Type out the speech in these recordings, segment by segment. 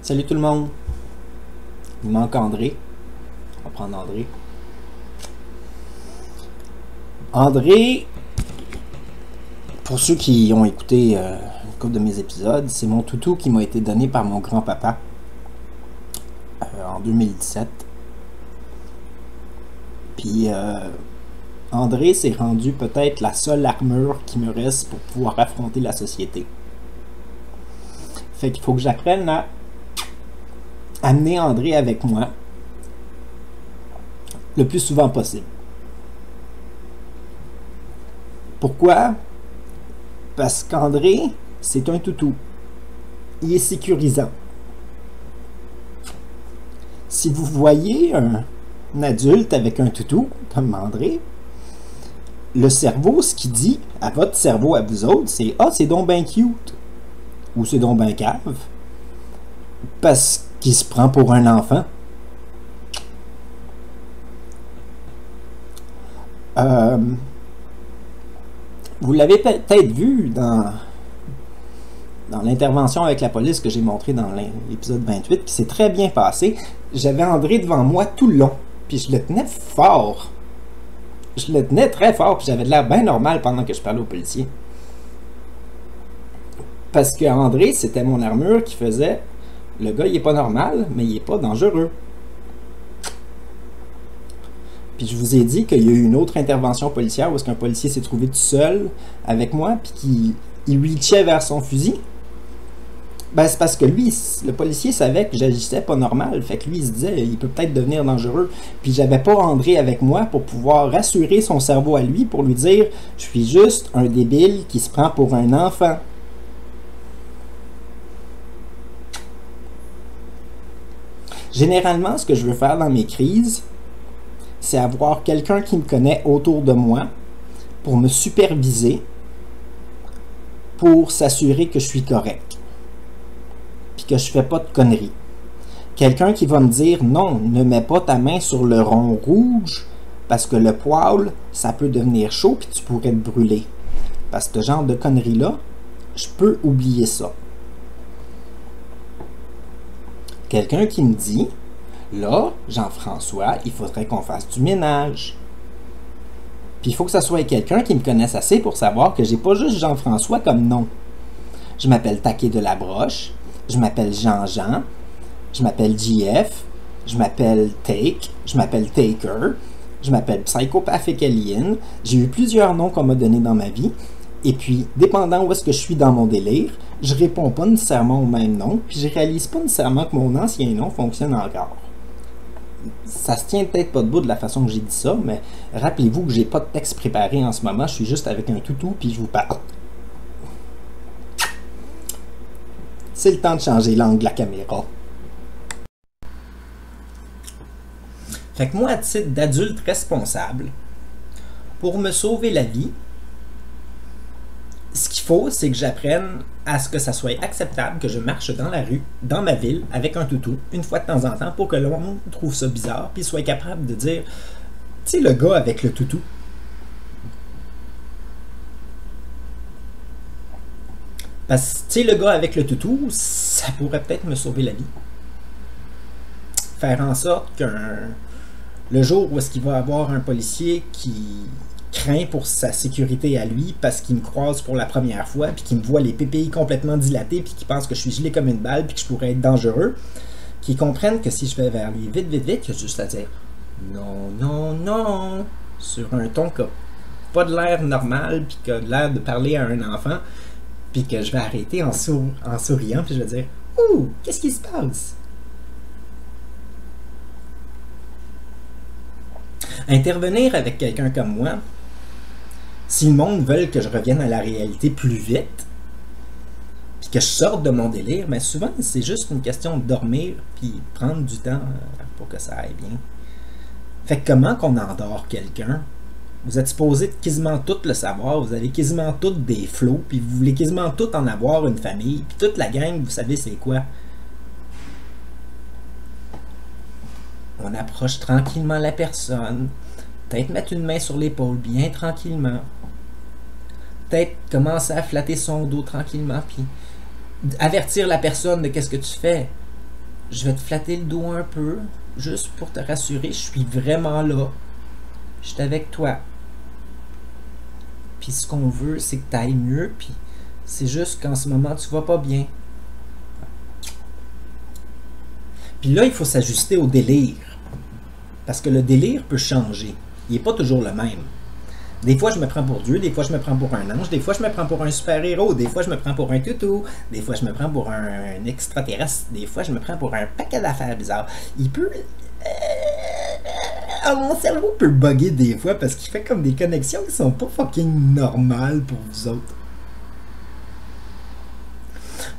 Salut tout le monde. Il manque André. On va prendre André. André, pour ceux qui ont écouté une couple de mes épisodes, c'est mon toutou qui m'a été donné par mon grand-papa en 2017. Puis André s'est rendu peut-être la seule armure qui me reste pour pouvoir affronter la société. Fait qu'il faut que j'apprenne à amener André avec moi le plus souvent possible. Pourquoi? Parce qu'André, c'est un toutou. Il est sécurisant. Si vous voyez un adulte avec un toutou, comme André, le cerveau, ce qu'il dit à votre cerveau, à vous autres, c'est « Ah, c'est donc ben cute » ou « C'est donc ben cave » parce qu'il se prend pour un enfant. Vous l'avez peut-être vu dans l'intervention avec la police que j'ai montré dans l'épisode 28, puis c'est très bien passé. J'avais André devant moi tout le long, puis je le tenais fort. Je le tenais très fort, puis j'avais de l'air bien normal pendant que je parlais aux policiers. Parce que André, c'était mon armure qui faisait « Le gars, il est pas normal, mais il est pas dangereux. » Puis je vous ai dit qu'il y a eu une autre intervention policière où est-ce qu'un policier s'est trouvé tout seul avec moi, puis qu'il reachait vers son fusil. Ben, c'est parce que lui, le policier savait que j'agissais pas normal. Fait que lui, il se disait, il peut peut-être devenir dangereux. Puis j'avais pas André avec moi pour pouvoir rassurer son cerveau à lui, pour lui dire, je suis juste un débile qui se prend pour un enfant. Généralement, ce que je veux faire dans mes crises, c'est avoir quelqu'un qui me connaît autour de moi pour me superviser, pour s'assurer que je suis correct, puis que je fais pas de conneries. Quelqu'un qui va me dire non, ne mets pas ta main sur le rond rouge parce que le poêle, ça peut devenir chaud puis tu pourrais te brûler. Parce que ce genre de conneries-là, je peux oublier ça. Quelqu'un qui me dit là, Jean-François, il faudrait qu'on fasse du ménage. Puis il faut que ça soit quelqu'un qui me connaisse assez pour savoir que j'ai pas juste Jean-François comme nom. Je m'appelle Taquet de la Broche, je m'appelle Jean-Jean, je m'appelle JF, je m'appelle Take, je m'appelle Taker, je m'appelle Psychopathic Alien. J'ai eu plusieurs noms qu'on m'a donnés dans ma vie. Et puis, dépendant où est-ce que je suis dans mon délire, je réponds pas nécessairement au même nom, puis je réalise pas nécessairement que mon ancien nom fonctionne encore. Ça se tient peut-être pas debout de la façon que j'ai dit ça, mais rappelez-vous que j'ai pas de texte préparé en ce moment, je suis juste avec un toutou puis je vous parle. C'est le temps de changer l'angle de la caméra. Fait que moi, à titre d'adulte responsable, pour me sauver la vie, ce qu'il faut, c'est que j'apprenne à ce que ça soit acceptable que je marche dans la rue, dans ma ville, avec un toutou, une fois de temps en temps, pour que le monde trouve ça bizarre, puis soit capable de dire, tu sais, le gars avec le toutou. Parce que, tu sais, le gars avec le toutou, ça pourrait peut-être me sauver la vie. Faire en sorte le jour où est-ce qu'il va avoir un policier qui craint pour sa sécurité à lui parce qu'il me croise pour la première fois puis qu'il me voit les PPI complètement dilatés puis qu'il pense que je suis gelé comme une balle puis que je pourrais être dangereux, qu'ils comprennent que si je vais vers lui vite, vite, vite, il y a juste à dire non, non, non sur un ton qui n'a pas de l'air normal puis qui a l'air de parler à un enfant puis que je vais arrêter en souriant puis je vais dire ouh, qu'est-ce qui se passe? Intervenir avec quelqu'un comme moi, si le monde veut que je revienne à la réalité plus vite, puis que je sorte de mon délire, mais souvent c'est juste une question de dormir puis prendre du temps pour que ça aille bien. Fait que comment qu'on endort quelqu'un? Vous êtes supposé de quasiment tout le savoir, vous avez quasiment tous des flots, puis vous voulez quasiment tout en avoir une famille, puis toute la gang, vous savez c'est quoi? On approche tranquillement la personne, peut-être mettre une main sur l'épaule bien tranquillement, peut-être commencer à flatter son dos tranquillement, puis avertir la personne de qu'est-ce que tu fais. je vais te flatter le dos un peu, juste pour te rassurer, je suis vraiment là. Je suis avec toi. Puis ce qu'on veut, c'est que tu ailles mieux, puis c'est juste qu'en ce moment, tu vas pas bien. Puis là, il faut s'ajuster au délire. Parce que le délire peut changer. Il n'est pas toujours le même. Des fois, je me prends pour Dieu, des fois, je me prends pour un ange, des fois, je me prends pour un super-héros, des fois, je me prends pour un toutou, des fois, je me prends pour un extraterrestre, des fois, je me prends pour un paquet d'affaires bizarres. Il peut... mon cerveau peut bugger des fois parce qu'il fait comme des connexions qui sont pas fucking normales pour vous autres.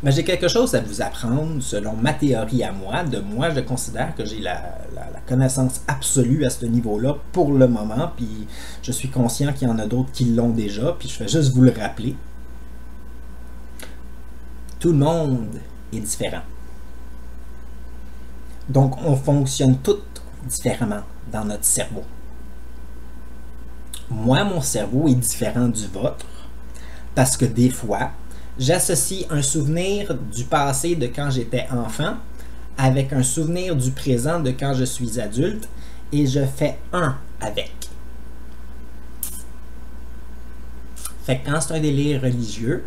Mais j'ai quelque chose à vous apprendre selon ma théorie à moi. De moi, je considère que j'ai la connaissance absolue à ce niveau-là pour le moment, puis je suis conscient qu'il y en a d'autres qui l'ont déjà, puis je fais juste vous le rappeler. Tout le monde est différent. Donc, on fonctionne tous différemment dans notre cerveau. Moi, mon cerveau est différent du vôtre parce que des fois, j'associe un souvenir du passé de quand j'étais enfant avec un souvenir du présent de quand je suis adulte et je fais un avec. Fait que quand c'est un délire religieux,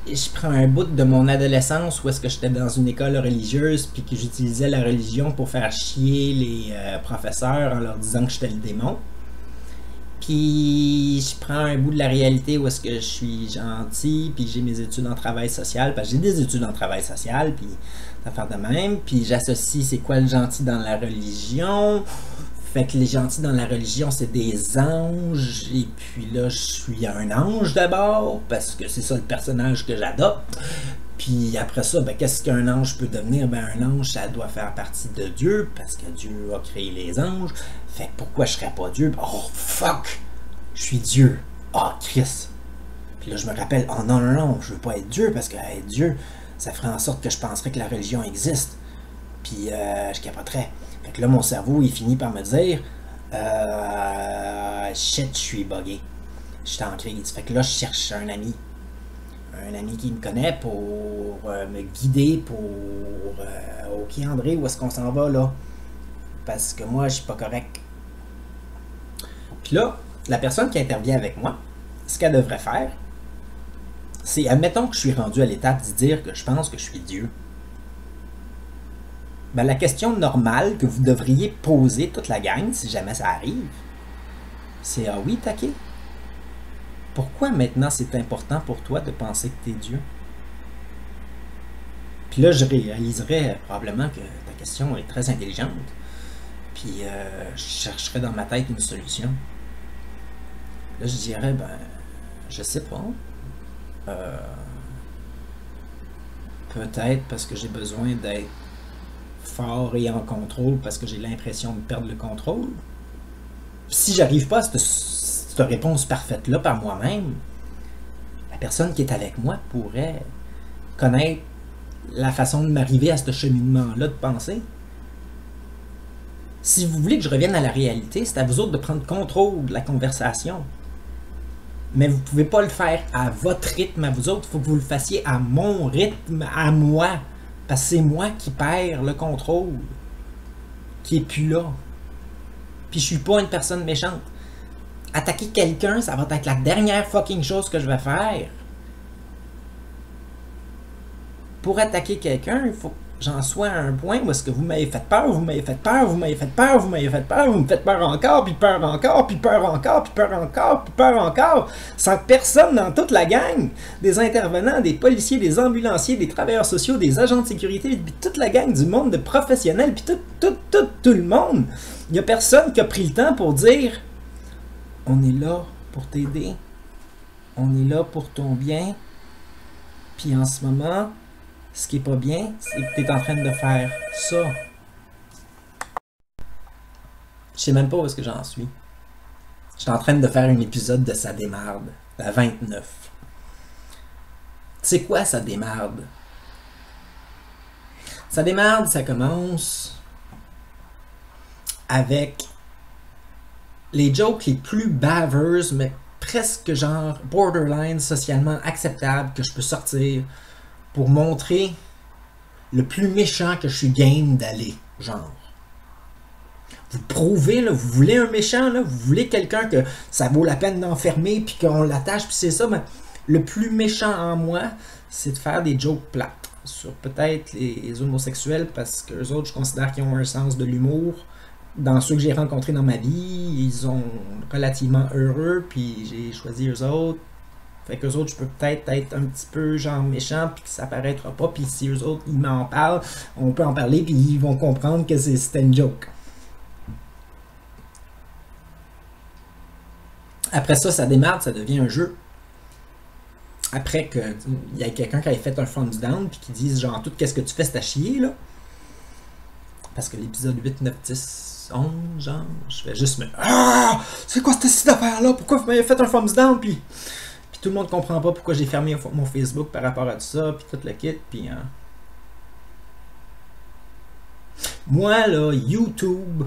je prends un bout de mon adolescence où est-ce que j'étais dans une école religieuse puis que j'utilisais la religion pour faire chier les professeurs en leur disant que j'étais le démon. Puis je prends un bout de la réalité où est-ce que je suis gentil, puis j'ai mes études en travail social, parce que j'ai des études en travail social, puis affaire de même, puis j'associe c'est quoi le gentil dans la religion. Fait que les gentils dans la religion, c'est des anges, et puis là, je suis un ange d'abord, parce que c'est ça le personnage que j'adopte. Puis après ça, ben, qu'est-ce qu'un ange peut devenir? Ben, un ange, ça doit faire partie de Dieu, parce que Dieu a créé les anges. Fait que pourquoi je serais pas Dieu? Oh, fuck! Je suis Dieu. Oh, Christ! Puis là, je me rappelle, oh non, non, non, je veux pas être Dieu, parce que être Dieu, ça ferait en sorte que je penserais que la religion existe. Puis je capoterais. Fait que là, mon cerveau, il finit par me dire, shit, je suis buggé. Je suis en crise. Fait que là, je cherche un ami. Un ami qui me connaît pour me guider pour OK André, où est-ce qu'on s'en va là? Parce que moi, je suis pas correct. Puis là, la personne qui intervient avec moi, ce qu'elle devrait faire, c'est, admettons que je suis rendu à l'étape de dire que je pense que je suis Dieu. Ben, la question normale que vous devriez poser toute la gang, si jamais ça arrive, c'est ah oui, Taquet? Pourquoi maintenant c'est important pour toi de penser que tu es Dieu? Puis là, je réaliserais probablement que ta question est très intelligente. Puis je chercherais dans ma tête une solution. Là, je dirais, ben, je sais pas. Peut-être parce que j'ai besoin d'être fort et en contrôle parce que j'ai l'impression de perdre le contrôle. Si j'arrive pas à cette réponse parfaite-là par moi-même, la personne qui est avec moi pourrait connaître la façon de m'arriver à ce cheminement-là de pensée. Si vous voulez que je revienne à la réalité, c'est à vous autres de prendre contrôle de la conversation. Mais vous ne pouvez pas le faire à votre rythme, à vous autres. Il faut que vous le fassiez à mon rythme, à moi. Parce que c'est moi qui perds le contrôle. Qui est plus là. Puis je suis pas une personne méchante. Attaquer quelqu'un, ça va être la dernière fucking chose que je vais faire. Pour attaquer quelqu'un, il faut que j'en sois à un point où est-ce que vous m'avez fait peur, vous m'avez fait peur, vous m'avez fait peur, vous m'avez fait peur, vous me faites peur encore, puis peur encore, puis peur encore, puis peur encore, puis peur encore, sans personne dans toute la gang, des intervenants, des policiers, des ambulanciers, des travailleurs sociaux, des agents de sécurité, puis toute la gang du monde de professionnels, puis tout le monde. Il n'y a personne qui a pris le temps pour dire « On est là pour t'aider, on est là pour ton bien, puis en ce moment... » Ce qui est pas bien, c'est que tu es en train de faire ça. Je sais même pas où est-ce que j'en suis. Je suis en train de faire un épisode de Ça démarde, la 29. C'est quoi Ça démarde? Ça démarde, ça commence avec les jokes les plus baveuses, mais presque genre borderline socialement acceptables que je peux sortir pour montrer le plus méchant que je suis game d'aller, genre. Vous prouvez, là, vous voulez un méchant, là, vous voulez quelqu'un que ça vaut la peine d'enfermer, puis qu'on l'attache, puis c'est ça, mais le plus méchant en moi, c'est de faire des jokes plates sur peut-être les homosexuels, parce que eux autres, je considère qu'ils ont un sens de l'humour. Dans ceux que j'ai rencontrés dans ma vie, ils sont relativement heureux, puis j'ai choisi eux autres. Fait qu'eux autres, je peux peut-être être un petit peu genre méchant, puis que ça paraîtra pas, puis si eux autres, ils m'en parlent, on peut en parler, puis ils vont comprendre que c'était une joke. Après ça, ça démarre, ça devient un jeu. Après qu'il y a quelqu'un qui avait fait un thumbs down, puis qui dise genre tout qu'est-ce que tu fais, c'est à chier, là. Parce que l'épisode 8, 9, 10, 11, genre, je vais juste me... Ah! C'est quoi cette affaire-là? Pourquoi vous m'avez fait un thumbs down? Puis tout le monde comprend pas pourquoi j'ai fermé mon Facebook par rapport à tout ça, puis tout le kit, puis... Moi, là, YouTube,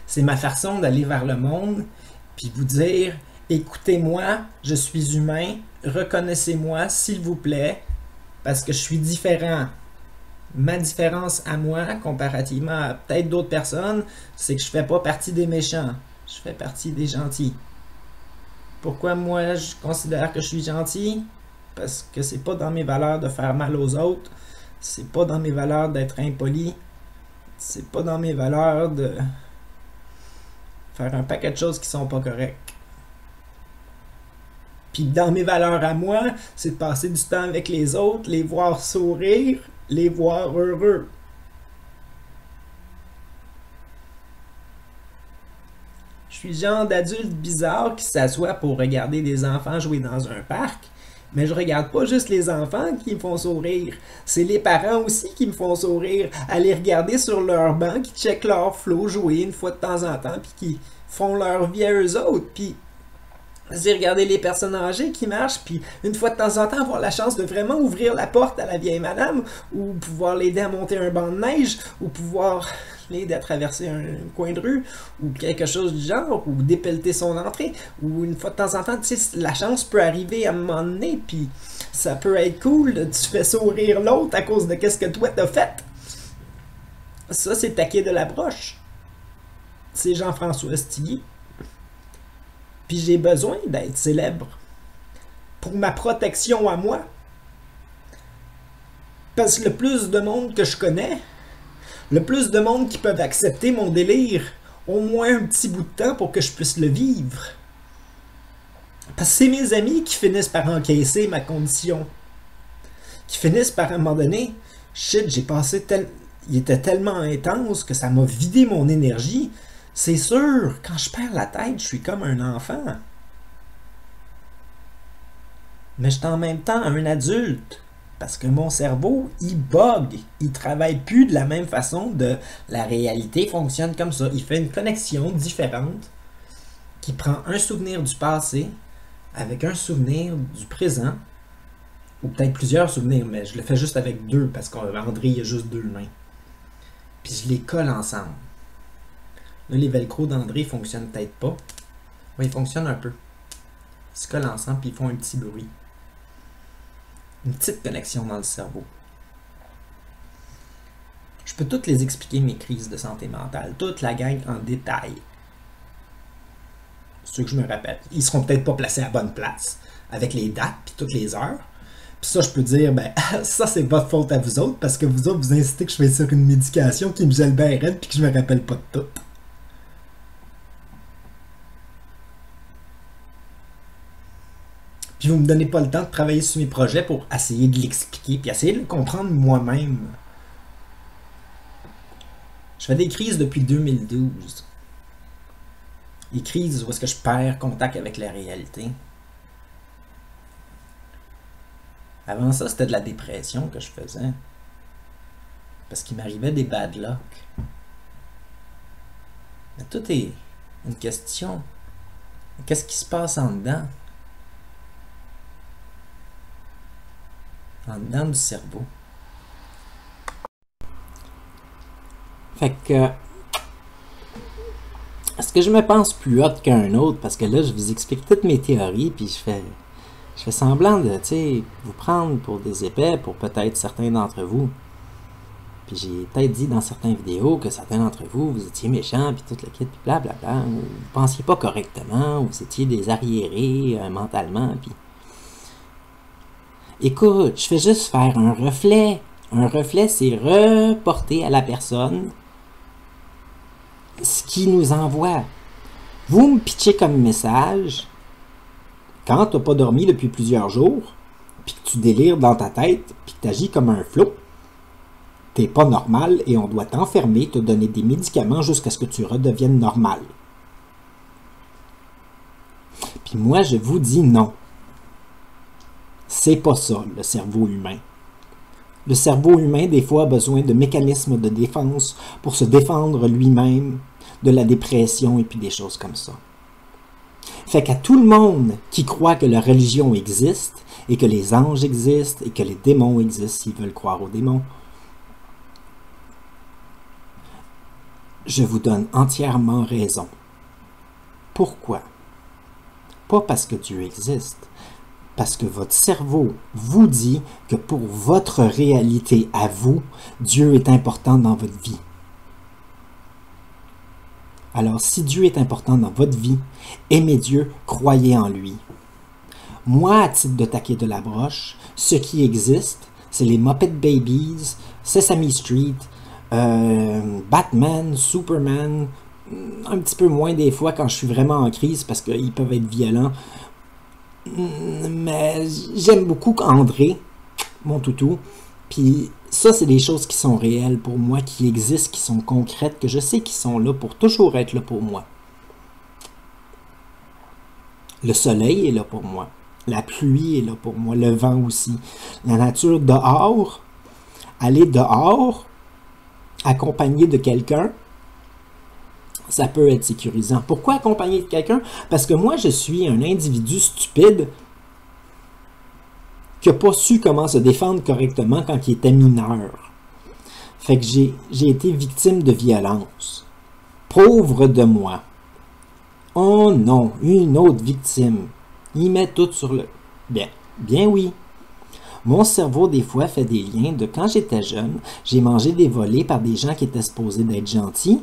c'est ma façon d'aller vers le monde, puis vous dire, écoutez-moi, je suis humain, reconnaissez-moi, s'il vous plaît, parce que je suis différent. Ma différence à moi, comparativement à peut-être d'autres personnes, c'est que je fais pas partie des méchants, je fais partie des gentils. Pourquoi moi je considère que je suis gentil? Parce que c'est pas dans mes valeurs de faire mal aux autres, c'est pas dans mes valeurs d'être impoli, c'est pas dans mes valeurs de faire un paquet de choses qui sont pas correctes. Puis dans mes valeurs à moi, c'est de passer du temps avec les autres, les voir sourire, les voir heureux. Je suis le genre d'adulte bizarre qui s'assoit pour regarder des enfants jouer dans un parc, mais je regarde pas juste les enfants qui me font sourire, c'est les parents aussi qui me font sourire, à les regarder sur leur banc, qui checkent leur flow jouer une fois de temps en temps, puis qui font leur vie à eux autres, puis c'est regarder les personnes âgées qui marchent, puis une fois de temps en temps avoir la chance de vraiment ouvrir la porte à la vieille madame, ou pouvoir l'aider à monter un banc de neige, ou pouvoir l'aider à traverser un coin de rue, ou quelque chose du genre, ou dépelleter son entrée, ou une fois de temps en temps, tu sais, la chance peut arriver à un moment donné, puis ça peut être cool, tu fais sourire l'autre à cause de qu'est-ce que toi t'as fait. Ça, c'est taquer de la broche. C'est Jean-François Stilly. Puis j'ai besoin d'être célèbre pour ma protection à moi. Parce que le plus de monde que je connais, le plus de monde qui peuvent accepter mon délire, au moins un petit bout de temps pour que je puisse le vivre. Parce que c'est mes amis qui finissent par encaisser ma condition. Qui finissent par, à un moment donné, shit, j'ai passé il était tellement intense que ça m'a vidé mon énergie. C'est sûr, quand je perds la tête, je suis comme un enfant. Mais je suis en même temps un adulte. Parce que mon cerveau, il bug. Il travaille plus de la même façon la réalité fonctionne comme ça. Il fait une connexion différente qui prend un souvenir du passé avec un souvenir du présent. Ou peut-être plusieurs souvenirs, mais je le fais juste avec deux parce qu'André, il a juste deux mains. Puis je les colle ensemble. Là, les velcro d'André fonctionnent peut-être pas. Oui, ils fonctionnent un peu. Ils se collent ensemble puis ils font un petit bruit. Une petite connexion dans le cerveau. Je peux toutes les expliquer, mes crises de santé mentale. Toute la gang en détail. Ceux que je me rappelle. Ils seront peut-être pas placés à la bonne place. Avec les dates puis toutes les heures. Puis ça, je peux dire, ben, ça c'est votre faute à vous autres. Parce que vous autres, vous incitez que je fais sur une médication qui me gèle bien raide puis que je me rappelle pas de tout. Puis vous me donnez pas le temps de travailler sur mes projets pour essayer de l'expliquer, puis essayer de le comprendre moi-même. Je fais des crises depuis 2012. Des crises où est-ce que je perds contact avec la réalité. Avant ça, c'était de la dépression que je faisais. Parce qu'il m'arrivait des bad luck. Mais tout est une question. Qu'est-ce qui se passe en dedans? En dedans du cerveau. Fait que est-ce que je me pense plus hot qu'un autre? Parce que là, je vous explique toutes mes théories, puis je Je fais semblant de, tu sais, vous prendre pour des épais pour peut-être certains d'entre vous. Puis j'ai peut-être dit dans certaines vidéos que certains d'entre vous, vous étiez méchants, puis tout le kit, puis blablabla, ou vous pensiez pas correctement, ou vous étiez des arriérés mentalement, puis... Écoute, je fais juste faire un reflet. Un reflet, c'est reporter à la personne ce qui nous envoie. Vous me pitchez comme message, quand tu n'as pas dormi depuis plusieurs jours, puis que tu délires dans ta tête, puis que tu agis comme un flot, t'es pas normal et on doit t'enfermer, te donner des médicaments jusqu'à ce que tu redeviennes normal. Puis moi, je vous dis non. C'est pas ça, le cerveau humain. Le cerveau humain, des fois, a besoin de mécanismes de défense pour se défendre lui-même de la dépression et puis des choses comme ça. Fait qu'à tout le monde qui croit que la religion existe et que les anges existent et que les démons existent, s'ils veulent croire aux démons, je vous donne entièrement raison. Pourquoi? Pas parce que Dieu existe, parce que votre cerveau vous dit que pour votre réalité à vous, Dieu est important dans votre vie. Alors, si Dieu est important dans votre vie, aimez Dieu, croyez en lui. Moi, à titre de taquet de la broche, ce qui existe, c'est les Muppet Babies, Sesame Street, Batman, Superman, un petit peu moins des fois quand je suis vraiment en crise parce qu'ils peuvent être violents. Mais j'aime beaucoup André, mon toutou. Puis ça, c'est des choses qui sont réelles pour moi, qui existent, qui sont concrètes, que je sais qu'ils sont là pour toujours être là pour moi. Le soleil est là pour moi. La pluie est là pour moi. Le vent aussi. La nature dehors, aller dehors, accompagné de quelqu'un, ça peut être sécurisant. Pourquoi accompagné de quelqu'un? Parce que moi, je suis un individu stupide qui n'a pas su comment se défendre correctement quand il était mineur. Fait que j'ai été victime de violence. Pauvre de moi. Oh non, une autre victime. Il met tout sur le... Bien oui. Mon cerveau, des fois, fait des liens de quand j'étais jeune, j'ai mangé des volets par des gens qui étaient supposés d'être gentils.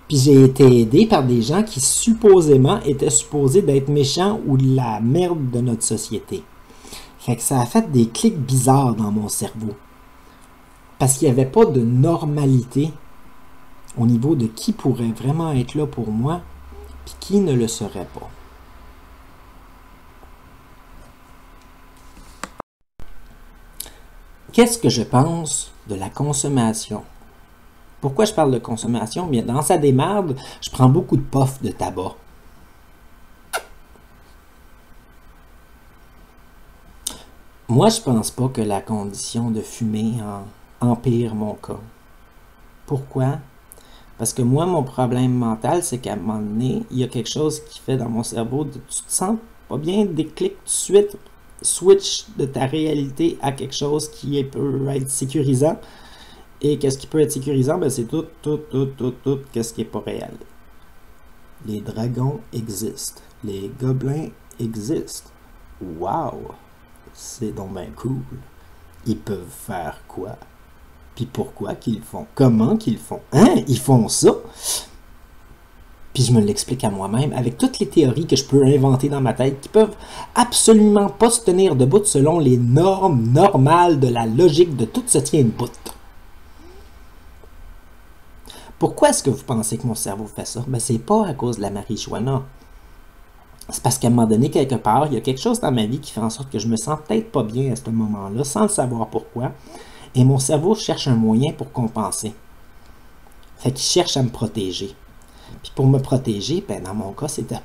Puis j'ai été aidé par des gens qui supposément étaient supposés d'être méchants ou de la merde de notre société. Fait que ça a fait des clics bizarres dans mon cerveau. Parce qu'il n'y avait pas de normalité au niveau de qui pourrait vraiment être là pour moi, puis qui ne le serait pas. Qu'est-ce que je pense de la consommation? Pourquoi je parle de consommation? Bien, dans sa démarde, je prends beaucoup de puffs de tabac. Moi, je pense pas que la condition de fumer empire mon cas. Pourquoi? Parce que moi, mon problème mental, c'est qu'à un moment donné, il y a quelque chose qui fait dans mon cerveau, tu te sens pas bien, déclic tout de suite, switch de ta réalité à quelque chose qui peut être sécurisant. Et qu'est-ce qui peut être sécurisant? Ben, c'est tout, qu'est-ce qui n'est pas réel. Les dragons existent. Les gobelins existent. Wow! C'est donc bien cool. Ils peuvent faire quoi? Puis pourquoi qu'ils le font? Comment qu'ils le font? Hein? Ils font ça? Puis je me l'explique à moi-même avec toutes les théories que je peux inventer dans ma tête qui peuvent absolument pas se tenir debout selon les normes normales de la logique de tout se tient debout. Pourquoi est-ce que vous pensez que mon cerveau fait ça? Ben, c'est pas à cause de la marijuana. C'est parce qu'à un moment donné, quelque part, il y a quelque chose dans ma vie qui fait en sorte que je me sens peut-être pas bien à ce moment-là, sans le savoir pourquoi. Et mon cerveau cherche un moyen pour compenser. Fait qu'il cherche à me protéger. Puis pour me protéger, ben dans mon cas, c'était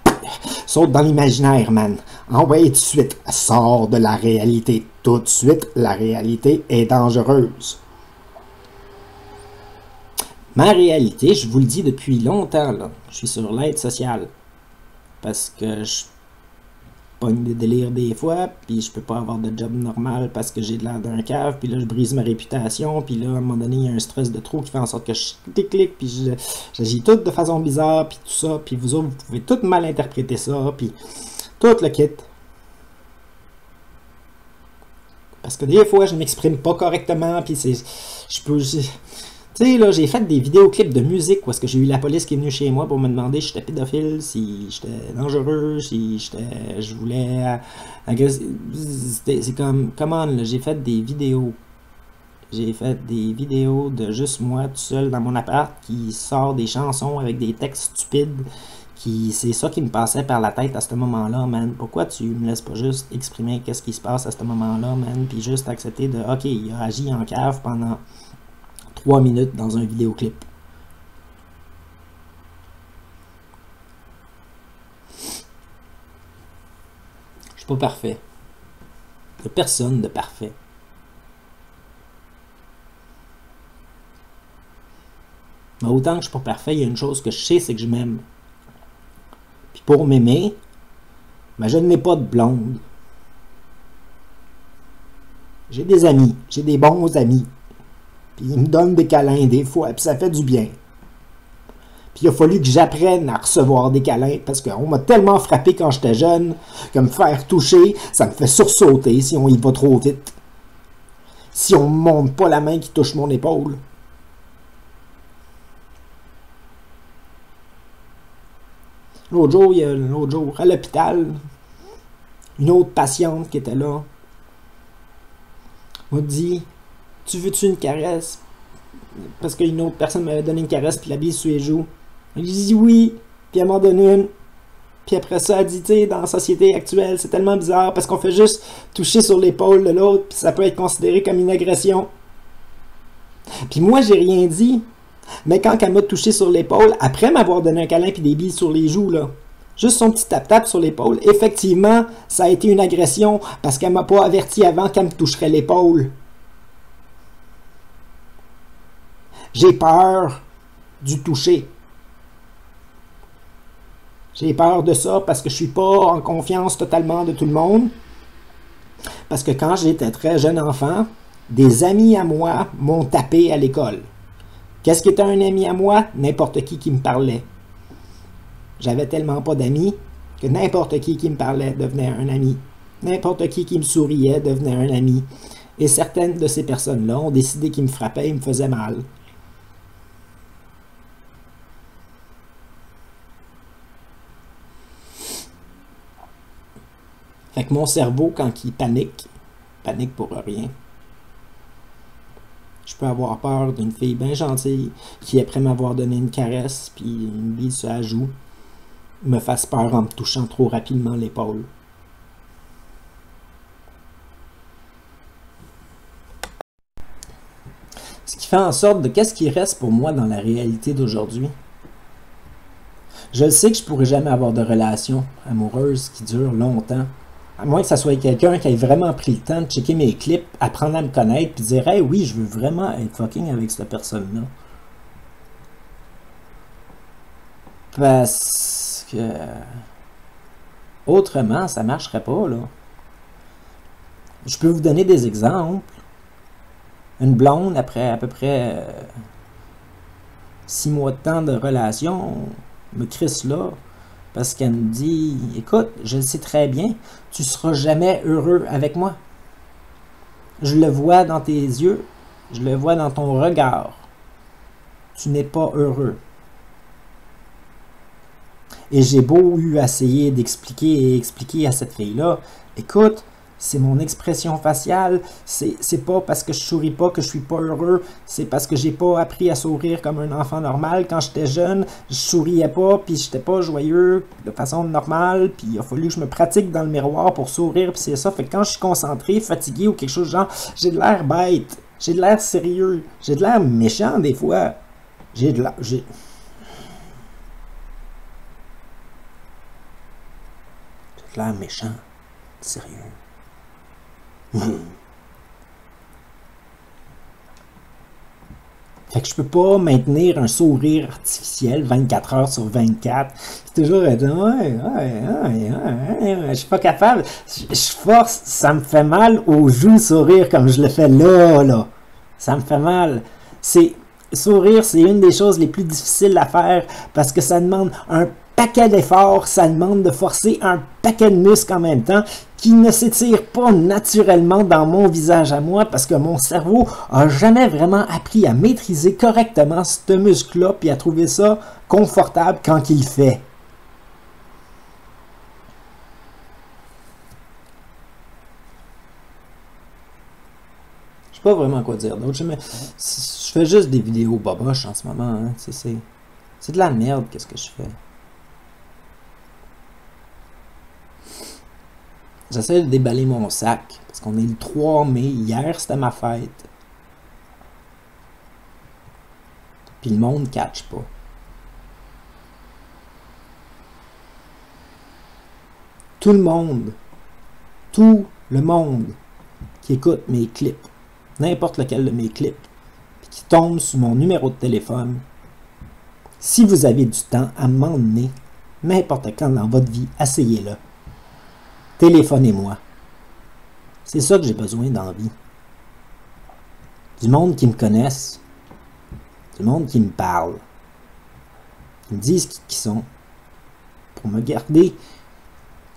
saute dans l'imaginaire, man. Envoie tout de suite. Sors de la réalité. Tout de suite, la réalité est dangereuse. Ma réalité, je vous le dis depuis longtemps, là, je suis sur l'aide sociale. Parce que je pogne des délires des fois, puis je peux pas avoir de job normal parce que j'ai de l'air d'un cave, puis là je brise ma réputation, puis là à un moment donné il y a un stress de trop qui fait en sorte que je déclic, puis j'agis tout de façon bizarre, puis tout ça, puis vous autres vous pouvez tout mal interpréter ça, puis Tout le kit. Parce que des fois, je ne m'exprime pas correctement, puis c'est... Tu sais, là, j'ai fait des vidéoclips de musique où est-ce que j'ai eu la police qui est venue chez moi pour me demander si j'étais pédophile, si j'étais dangereux, si je voulais... C'est comme... Comment, là, j'ai fait des vidéos. J'ai fait des vidéos de juste moi, tout seul, dans mon appart, qui sort des chansons avec des textes stupides. C'est ça qui me passait par la tête à ce moment-là, man. Pourquoi tu me laisses pas juste exprimer qu'est-ce qui se passe à ce moment-là, man, puis juste accepter de... OK, il a agi en cave pendant 3 minutes dans un vidéoclip. Je suis pas parfait. Il n'y a personne de parfait. Mais autant que je suis pas parfait, il y a une chose que je sais, c'est que je m'aime. Puis pour m'aimer, ben je n'ai pas de blonde. J'ai des amis, j'ai des bons amis. Puis ils me donnent des câlins des fois, puis ça fait du bien. Puis il a fallu que j'apprenne à recevoir des câlins, parce qu'on m'a tellement frappé quand j'étais jeune, que me faire toucher, ça me fait sursauter si on y va trop vite. Si on me montre pas la main qui touche mon épaule. L'autre jour, à l'hôpital, une autre patiente qui était là m'a dit « Tu veux-tu une caresse? » Parce qu'une autre personne m'avait donné une caresse puis la bise sur les joues. J'ai dit oui, puis elle m'en donne une. Puis après ça, elle dit, tu sais, dans la société actuelle, c'est tellement bizarre parce qu'on fait juste toucher sur l'épaule de l'autre, puis ça peut être considéré comme une agression. Puis moi, j'ai rien dit. Mais quand elle m'a touché sur l'épaule, après m'avoir donné un câlin puis des bises sur les joues, là, juste son petit tap-tap sur l'épaule, effectivement, ça a été une agression parce qu'elle m'a pas averti avant qu'elle me toucherait l'épaule. J'ai peur du toucher. J'ai peur de ça parce que je suis pas en confiance totalement de tout le monde. Parce que quand j'étais très jeune enfant, des amis à moi m'ont tapé à l'école. Qu'est-ce qui était un ami à moi? N'importe qui me parlait. J'avais tellement pas d'amis que n'importe qui me parlait devenait un ami. N'importe qui me souriait devenait un ami. Et certaines de ces personnes-là ont décidé qu'ils me frappaient et me faisaient mal. Fait que mon cerveau, quand il panique pour rien. Je peux avoir peur d'une fille bien gentille qui, après m'avoir donné une caresse puis une bise sur la joue, me fasse peur en me touchant trop rapidement l'épaule. Ce qui fait en sorte de qu'est-ce qui reste pour moi dans la réalité d'aujourd'hui. Je sais que je pourrais jamais avoir de relation amoureuse qui dure longtemps. À moins que ça soit quelqu'un qui ait vraiment pris le temps de checker mes clips, apprendre à me connaître, puis dire « Hey, oui, je veux vraiment être fucking avec cette personne-là. » Parce que... autrement, ça marcherait pas, là. Je peux vous donner des exemples. Une blonde, après à peu près 6 mois de temps de relation, me crisse là. Parce qu'elle me dit, écoute, je le sais très bien, tu seras jamais heureux avec moi. Je le vois dans tes yeux, je le vois dans ton regard. Tu n'es pas heureux. Et j'ai beau essayer d'expliquer à cette fille-là, écoute, c'est mon expression faciale, c'est pas parce que je souris pas que je suis pas heureux, c'est parce que j'ai pas appris à sourire comme un enfant normal. Quand j'étais jeune, je souriais pas, puis j'étais pas joyeux de façon normale, puis il a fallu que je me pratique dans le miroir pour sourire, puis c'est ça. Fait que quand je suis concentré, fatigué ou quelque chose genre, j'ai de l'air bête, j'ai de l'air sérieux, j'ai de l'air méchant des fois, j'ai de l'air méchant, sérieux. Fait que je peux pas maintenir un sourire artificiel 24 heures sur 24. C'est toujours je suis pas capable. Je force, ça me fait mal aux joues sourire comme je le fais là. Ça me fait mal. Sourire, c'est une des choses les plus difficiles à faire parce que ça demande un paquet d'efforts, ça demande de forcer un paquet de muscles en même temps qui ne s'étirent pas naturellement dans mon visage à moi parce que mon cerveau a jamais vraiment appris à maîtriser correctement ce muscle-là puis à trouver ça confortable quand il fait. Je sais pas vraiment quoi dire d'autre. Je fais juste des vidéos boboches en ce moment. Hein. C'est de la merde, qu'est-ce que je fais. J'essaie de déballer mon sac, parce qu'on est le 3 mai, hier c'était ma fête. Puis le monde ne catch pas. Tout le monde qui écoute mes clips, n'importe lequel de mes clips, puis qui tombe sur mon numéro de téléphone, si vous avez du temps à m'emmener, n'importe quand dans votre vie, asseyez-le. Téléphonez-moi. C'est ça que j'ai besoin dans la vie. Du monde qui me connaisse. Du monde qui me parle. Qui me disent qui ils sont. Pour me garder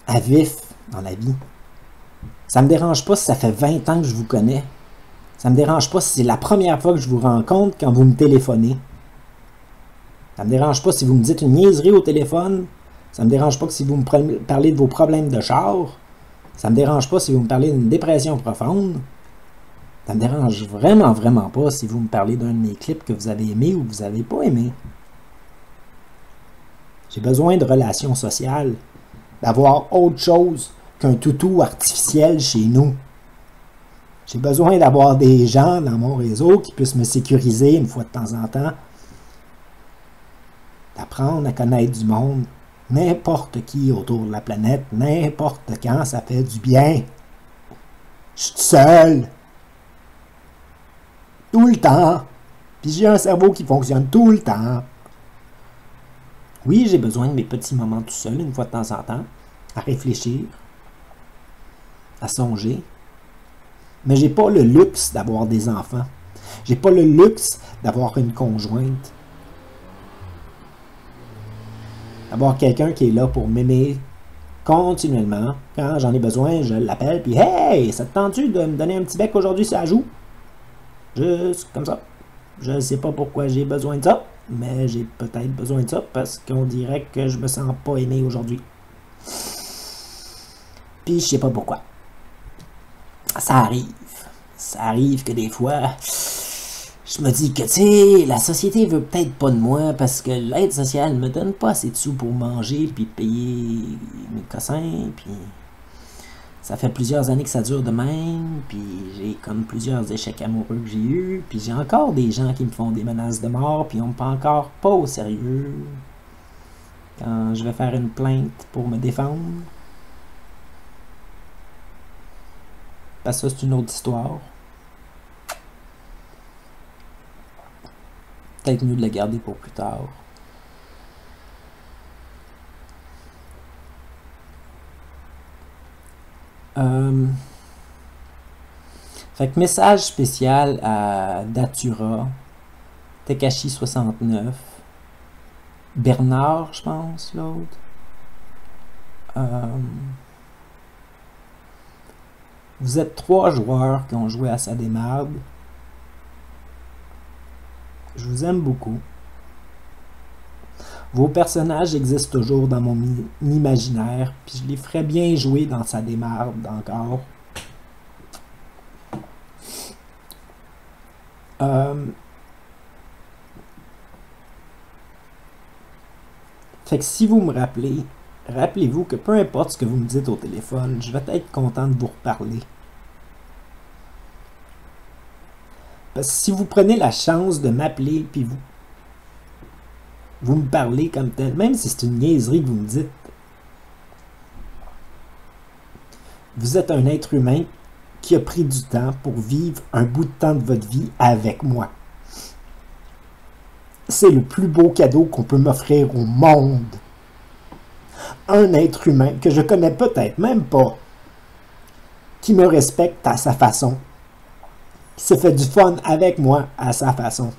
à vif dans la vie. Ça me dérange pas si ça fait 20 ans que je vous connais. Ça me dérange pas si c'est la première fois que je vous rencontre quand vous me téléphonez. Ça me dérange pas si vous me dites une niaiserie au téléphone. Ça me dérange pas que si vous me parlez de vos problèmes de char. Ça me dérange pas si vous me parlez d'une dépression profonde. Ça me dérange vraiment, vraiment pas si vous me parlez d'un de mes clips que vous avez aimé ou que vous n'avez pas aimé. J'ai besoin de relations sociales, d'avoir autre chose qu'un toutou artificiel chez nous. J'ai besoin d'avoir des gens dans mon réseau qui puissent me sécuriser une fois de temps en temps, d'apprendre à connaître du monde. N'importe qui autour de la planète, n'importe quand, ça fait du bien. Je suis seul. Tout le temps. Puis j'ai un cerveau qui fonctionne tout le temps. Oui, j'ai besoin de mes petits moments tout seul, une fois de temps en temps, à réfléchir, à songer. Mais j'ai pas le luxe d'avoir des enfants. J'ai pas le luxe d'avoir une conjointe. D'avoir quelqu'un qui est là pour m'aimer continuellement. Quand j'en ai besoin, je l'appelle, puis « Hey, ça te tente-tu de me donner un petit bec aujourd'hui sur la joue? » Juste comme ça. Je ne sais pas pourquoi j'ai besoin de ça, mais j'ai peut-être besoin de ça parce qu'on dirait que je me sens pas aimé aujourd'hui. Puis je sais pas pourquoi. Ça arrive. Ça arrive que des fois... Je me dis que, tu sais, la société veut peut-être pas de moi parce que l'aide sociale me donne pas assez de sous pour manger puis payer mes cossins, puis ça fait plusieurs années que ça dure de même, puis j'ai comme plusieurs échecs amoureux que j'ai eus, puis j'ai encore des gens qui me font des menaces de mort, puis on me prend encore pas au sérieux quand je vais faire une plainte pour me défendre. Parce que ça, c'est une autre histoire. Peut-être mieux de la garder pour plus tard. Fait que message spécial à Datura, Tekashi69, Bernard, je pense, l'autre. Vous êtes 3 joueurs qui ont joué à sa démarde. Je vous aime beaucoup. Vos personnages existent toujours dans mon imaginaire, puis je les ferais bien jouer dans sa démarde encore. Fait que si vous me rappelez, rappelez-vous que peu importe ce que vous me dites au téléphone, je vais être content de vous reparler. Parce que si vous prenez la chance de m'appeler puis vous me parlez comme tel, même si c'est une niaiserie que vous me dites, vous êtes un être humain qui a pris du temps pour vivre un bout de temps de votre vie avec moi. C'est le plus beau cadeau qu'on peut m'offrir au monde. Un être humain que je connais peut-être même pas, qui me respecte à sa façon, qui se fait du fun avec moi à sa façon.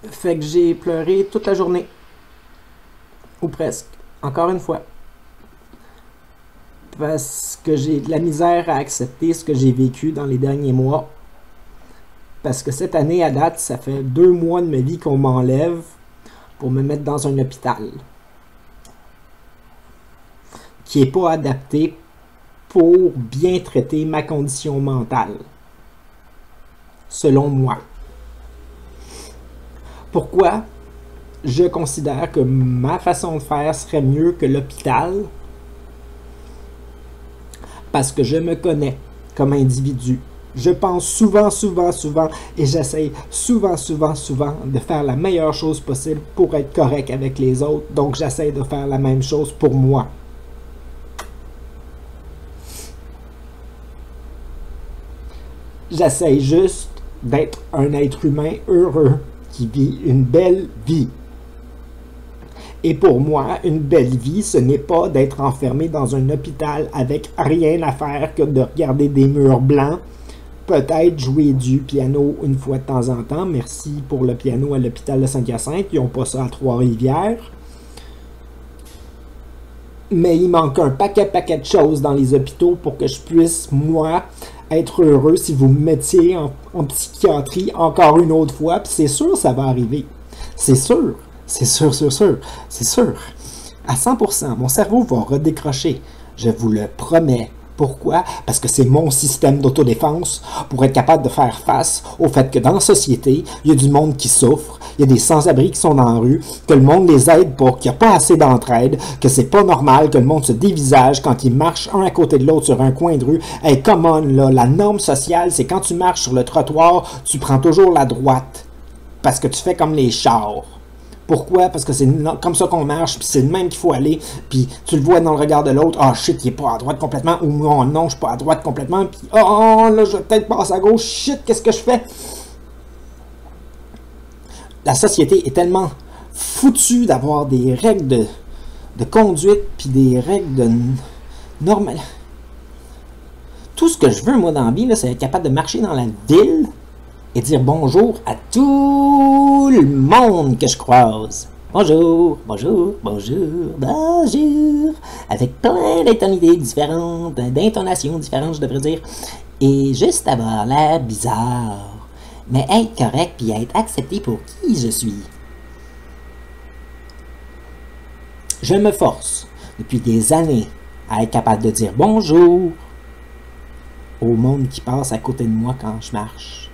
Fait que j'ai pleuré toute la journée. Ou presque. Encore une fois. Parce que j'ai de la misère à accepter ce que j'ai vécu dans les derniers mois. Parce que cette année, à date, ça fait 2 mois de ma vie qu'on m'enlève pour me mettre dans un hôpital qui n'est pas adapté pour bien traiter ma condition mentale, selon moi. Pourquoi je considère que ma façon de faire serait mieux que l'hôpital? Parce que je me connais comme individu. Je pense souvent, et j'essaye souvent de faire la meilleure chose possible pour être correct avec les autres. Donc, j'essaie de faire la même chose pour moi. J'essaie juste d'être un être humain heureux qui vit une belle vie. Et pour moi, une belle vie, ce n'est pas d'être enfermé dans un hôpital avec rien à faire que de regarder des murs blancs, peut-être jouer du piano une fois de temps en temps. Merci pour le piano à l'hôpital de Saint-Hyacinthe. Ils n'ont pas ça à Trois-Rivières. Mais il manque un paquet de choses dans les hôpitaux pour que je puisse, moi, être heureux si vous me mettiez en psychiatrie encore une autre fois. Puis c'est sûr, ça va arriver. C'est sûr. C'est sûr. C'est sûr. À 100%, mon cerveau va redécrocher. Je vous le promets. Pourquoi? Parce que c'est mon système d'autodéfense pour être capable de faire face au fait que dans la société, il y a du monde qui souffre, il y a des sans-abri qui sont dans la rue, que le monde les aide pas, qu'il n'y a pas assez d'entraide, que c'est pas normal que le monde se dévisage quand ils marchent un à côté de l'autre sur un coin de rue. Hey, come on, là, la norme sociale, c'est quand tu marches sur le trottoir, tu prends toujours la droite. Parce que tu fais comme les chars. Pourquoi? Parce que c'est comme ça qu'on marche, puis c'est le même qu'il faut aller, puis tu le vois dans le regard de l'autre, ah shit, il est pas à droite complètement, ou non, je suis pas à droite complètement, puis oh là, je vais peut-être passer à gauche, shit, qu'est-ce que je fais? La société est tellement foutue d'avoir des règles de conduite, puis des règles de normales. Tout ce que je veux, moi, dans la vie, c'est être capable de marcher dans la ville, et dire bonjour à tout le monde que je croise. Bonjour, avec plein d'intonalités différentes, d'intonations différentes, je devrais dire, et juste avoir l'air bizarre, mais être correct puis être accepté pour qui je suis. Je me force depuis des années à être capable de dire bonjour au monde qui passe à côté de moi quand je marche.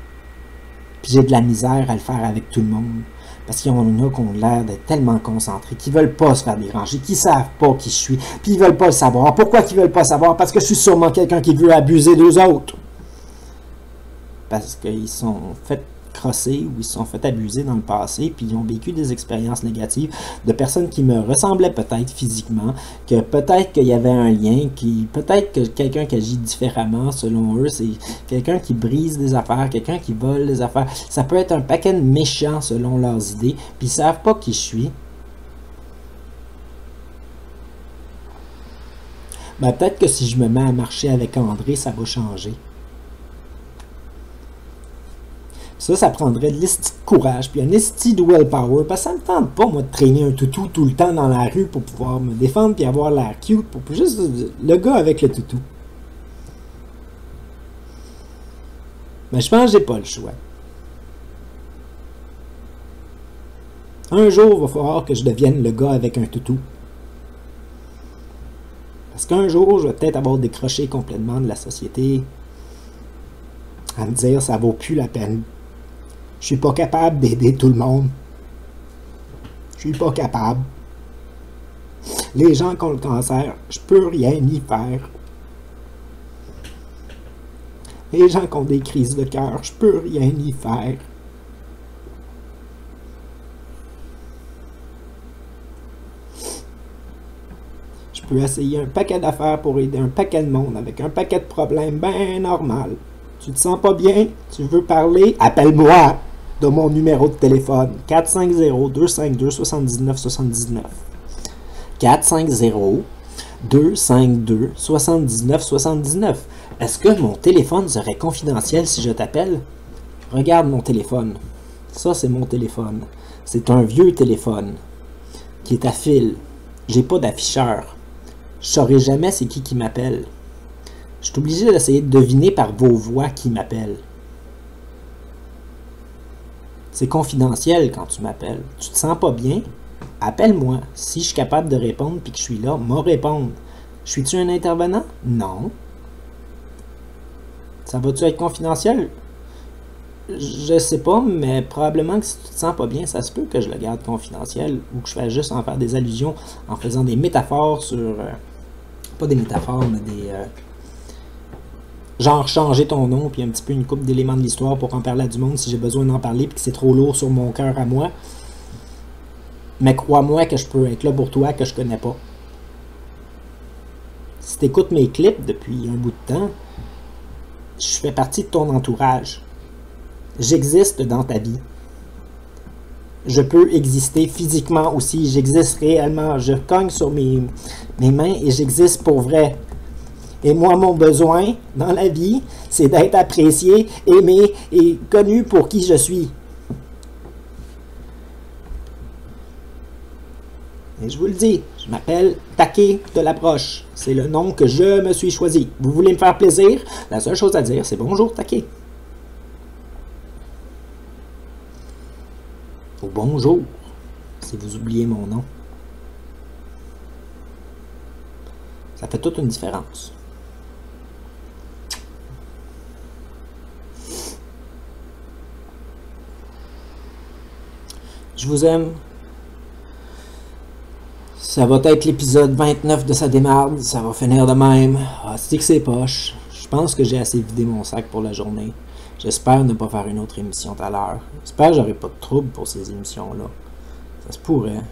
Puis j'ai de la misère à le faire avec tout le monde. Parce qu'il y en a qui ont l'air d'être tellement concentrés, qui veulent pas se faire déranger, qui savent pas qui je suis, puis ils veulent pas le savoir. Pourquoi qu'ils veulent pas savoir? Parce que je suis sûrement quelqu'un qui veut abuser d'eux autres. Parce qu'ils sont fait crosser ou ils se sont fait abuser dans le passé, puis ils ont vécu des expériences négatives de personnes qui me ressemblaient peut-être physiquement, que peut-être qu'il y avait un lien, peut-être que quelqu'un qui agit différemment selon eux, c'est quelqu'un qui brise des affaires, quelqu'un qui vole des affaires. Ça peut être un paquet de méchants selon leurs idées, puis ils savent pas qui je suis. Ben, peut-être que si je me mets à marcher avec André, ça va changer. Ça prendrait de l'esti de courage, puis un esti de willpower, parce que ça me tente pas, moi, de traîner un toutou tout le temps dans la rue pour pouvoir me défendre, puis avoir l'air cute, pour juste le gars avec le toutou. Mais je pense que j'ai pas le choix. Un jour, il va falloir que je devienne le gars avec un toutou. Parce qu'un jour, je vais peut-être avoir décroché complètement de la société, à me dire, ça vaut plus la peine. Je suis pas capable d'aider tout le monde. Je suis pas capable. Les gens qui ont le cancer, je peux rien y faire. Les gens qui ont des crises de cœur, je peux rien y faire. Je peux essayer un paquet d'affaires pour aider un paquet de monde avec un paquet de problèmes bien normal. Tu te sens pas bien? Tu veux parler? Appelle-moi de mon numéro de téléphone. 450-252-7979. 450-252-7979. Est-ce que mon téléphone serait confidentiel si je t'appelle? Regarde mon téléphone. Ça, c'est mon téléphone. C'est un vieux téléphone qui est à fil. J'ai pas d'afficheur. Je saurai jamais c'est qui m'appelle. Je suis obligé d'essayer de deviner par vos voix qui m'appelle. C'est confidentiel quand tu m'appelles. Tu te sens pas bien? Appelle-moi. Si je suis capable de répondre puis que je suis là, m'en répondre. Suis-tu un intervenant? Non. Ça va-tu être confidentiel? Je sais pas, mais probablement que si tu te sens pas bien, ça se peut que je le garde confidentiel ou que je fasse juste en faire des allusions en faisant des métaphores sur... pas des métaphores, mais des... genre changer ton nom puis un petit peu une couple d'éléments de l'histoire pour en parler à du monde si j'ai besoin d'en parler puis que c'est trop lourd sur mon cœur à moi. Mais crois-moi que je peux être là pour toi que je connais pas. Si tu écoutes mes clips depuis un bout de temps, je fais partie de ton entourage. J'existe dans ta vie. Je peux exister physiquement aussi. J'existe réellement. Je cogne sur mes mains et j'existe pour vrai. Et moi, mon besoin dans la vie, c'est d'être apprécié, aimé et connu pour qui je suis. Et je vous le dis, je m'appelle Taquet de l'Approche. C'est le nom que je me suis choisi. Vous voulez me faire plaisir? La seule chose à dire, c'est bonjour Taquet. Ou bonjour, si vous oubliez mon nom. Ça fait toute une différence. Je vous aime. Ça va être l'épisode 29 de sa démarde. Ça va finir de même. Ah, c'est que c'est poche. Je pense que j'ai assez vidé mon sac pour la journée. J'espère ne pas faire une autre émission tout à l'heure. J'espère que j'aurai pas de trouble pour ces émissions-là. Ça se pourrait.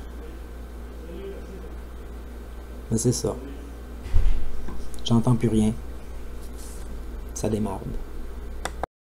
Mais c'est ça. J'entends plus rien. Ça démarre.